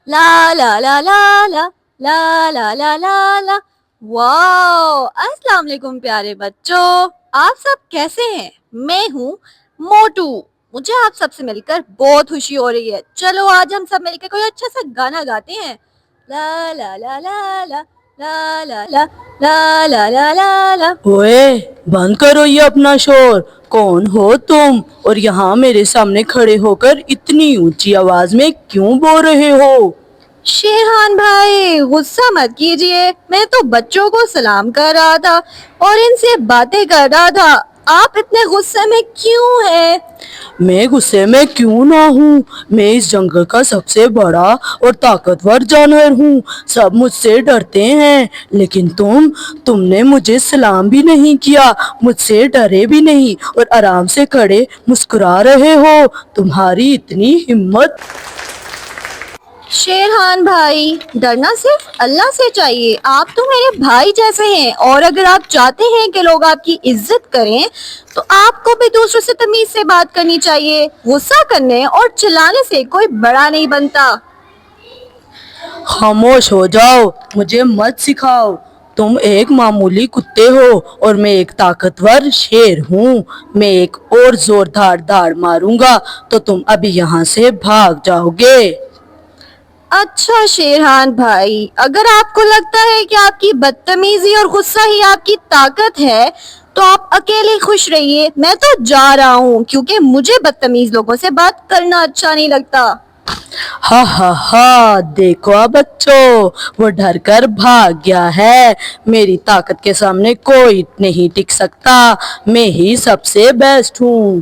لا لا لا لا لا لا لا لا لا لا. واو، السلام علیکم پیارے بچوں، آپ سب کیسے ہیں؟ میں ہوں موٹو. مجھے آپ سب سے مل کر بہت خوشی ہو رہی ہے. چلو آج ہم سب مل کے کوئی اچھا سا گانا گاتے ہیں. لا لا لا لا لا لا لا لا لا لا لا لا لا. اوئے بند کرو یہ اپنا شور. کون ہو تم اور یہاں میرے سامنے کھڑے ہو کر اتنی اونچی آواز میں کیوں بول رہے ہو؟ شیرحان بھائی غصہ مت کیجیے، میں تو بچوں کو سلام کر رہا تھا اور ان سے باتیں کر رہا تھا. آپ اتنے غصے میں کیوں ہیں؟ میں غصے میں کیوں نہ ہوں؟ میں اس جنگل کا سب سے بڑا اور طاقتور جانور ہوں. سب مجھ سے ڈرتے ہیں لیکن تم نے مجھے سلام بھی نہیں کیا، مجھ سے ڈرے بھی نہیں اور آرام سے کھڑے مسکرا رہے ہو. تمہاری اتنی ہمت! شیرحان بھائی ڈرنا صرف اللہ سے چاہیے. آپ تو میرے بھائی جیسے ہیں اور اگر آپ چاہتے ہیں کہ لوگ آپ کی عزت کریں تو آپ کو بھی دوسروں سے تمیز سے بات کرنی چاہیے. غصہ کرنے اور چلانے سے کوئی بڑا نہیں بنتا. خاموش ہو جاؤ، مجھے مت سکھاؤ. تم ایک معمولی کتے ہو اور میں ایک طاقتور شیر ہوں. میں ایک اور زوردار داڑ ماروں گا تو تم ابھی یہاں سے بھاگ جاؤ گے. اچھا شیرحان بھائی، اگر آپ کو لگتا ہے کہ آپ کی بدتمیزی اور غصہ ہی آپ کی طاقت ہے تو آپ اکیلے خوش رہیے. میں تو جا رہا ہوں کیونکہ مجھے بدتمیز لوگوں سے بات کرنا اچھا نہیں لگتا. ہا ہا ہا، دیکھو بچوں، وہ ڈر کر بھاگ گیا ہے. میری طاقت کے سامنے کوئی نہیں ٹک سکتا. میں ہی سب سے بیسٹ ہوں.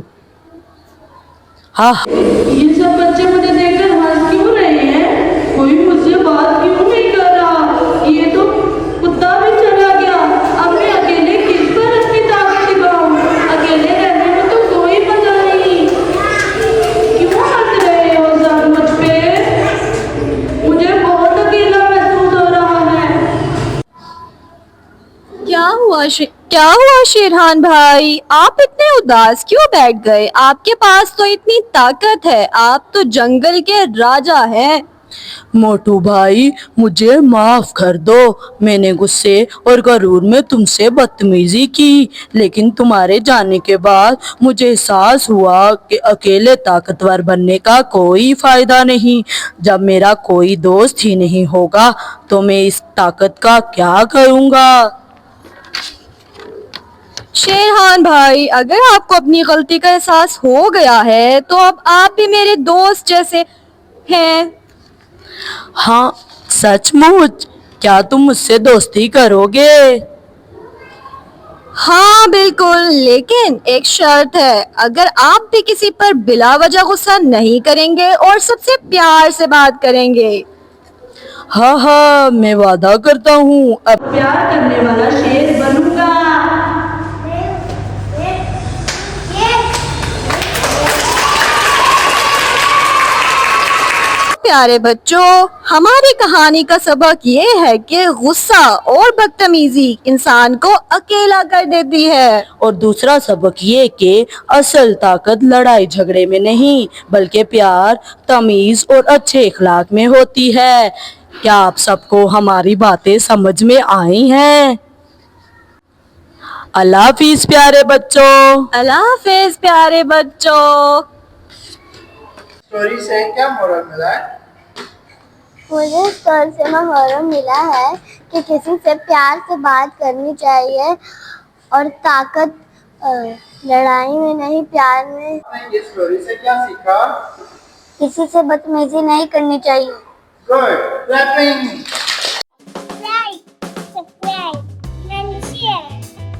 ہاں، یہ سب بچے مجھے دیکھ کر ہنس کیوں رہے ہیں؟ کوئی مجھ سے بات کیوں نہیں کر رہا؟ یہ تو کتا بھی چلا گیا. اب میں اکیلے کس پر اپنی طاقت دکھاؤں؟ اکیلے رہنے میں تو کوئی مزہ نہیں. کیوں ہنس رہے ہو سب مجھ پہ؟ مجھے بہت اکیلا محسوس ہو رہا ہے. کیا ہوا شیرحان بھائی؟ آپ اتنے اداس کیوں بیٹھ گئے؟ آپ کے پاس تو اتنی طاقت ہے، آپ تو جنگل کے راجا ہیں. موٹو بھائی مجھے معاف کر دو. میں نے غصے اور غرور میں تم سے بدتمیزی کی، لیکن تمہارے جانے کے بعد مجھے احساس ہوا کہ اکیلے طاقتور بننے کا کوئی فائدہ نہیں. جب میرا کوئی دوست ہی نہیں ہوگا تو میں اس طاقت کا کیا کروں گا؟ شیرحان بھائی اگر آپ کو اپنی غلطی کا احساس ہو گیا ہے تو اب آپ بھی میرے دوست جیسے ہیں. ہاں سچ مچ؟ کیا تم مجھ سے دوستی کرو گے؟ ہاں بالکل، لیکن ایک شرط ہے. اگر آپ بھی کسی پر بلا وجہ غصہ نہیں کریں گے اور سب سے پیار سے بات کریں گے. ہاں ہاں، میں وعدہ کرتا ہوں اب پیار کرنے والا شیر بنوں گا. پیارے بچوں، ہماری کہانی کا سبق یہ ہے کہ غصہ اور بدتمیزی انسان کو اکیلا کر دیتی ہے. اور دوسرا سبق یہ کہ اصل طاقت لڑائی جھگڑے میں نہیں بلکہ پیار، تمیز اور اچھے اخلاق میں ہوتی ہے. کیا آپ سب کو ہماری باتیں سمجھ میں آئی ہیں؟ اللہ حافظ پیارے بچوں. اللہ حافظ پیارے بچوں. اسٹوری سے کیا مورل ملا ہے؟ مجھے اسٹوری سے محرم ملا ہے کہ کسی سے پیار سے بات کرنی چاہیے اور طاقت لڑائی میں نہیں پیار میں. آپ نے اس اسٹوری سے کیا سیکھا؟ کسی سے بدتمیزی نہیں کرنی چاہیے. Good, clapping.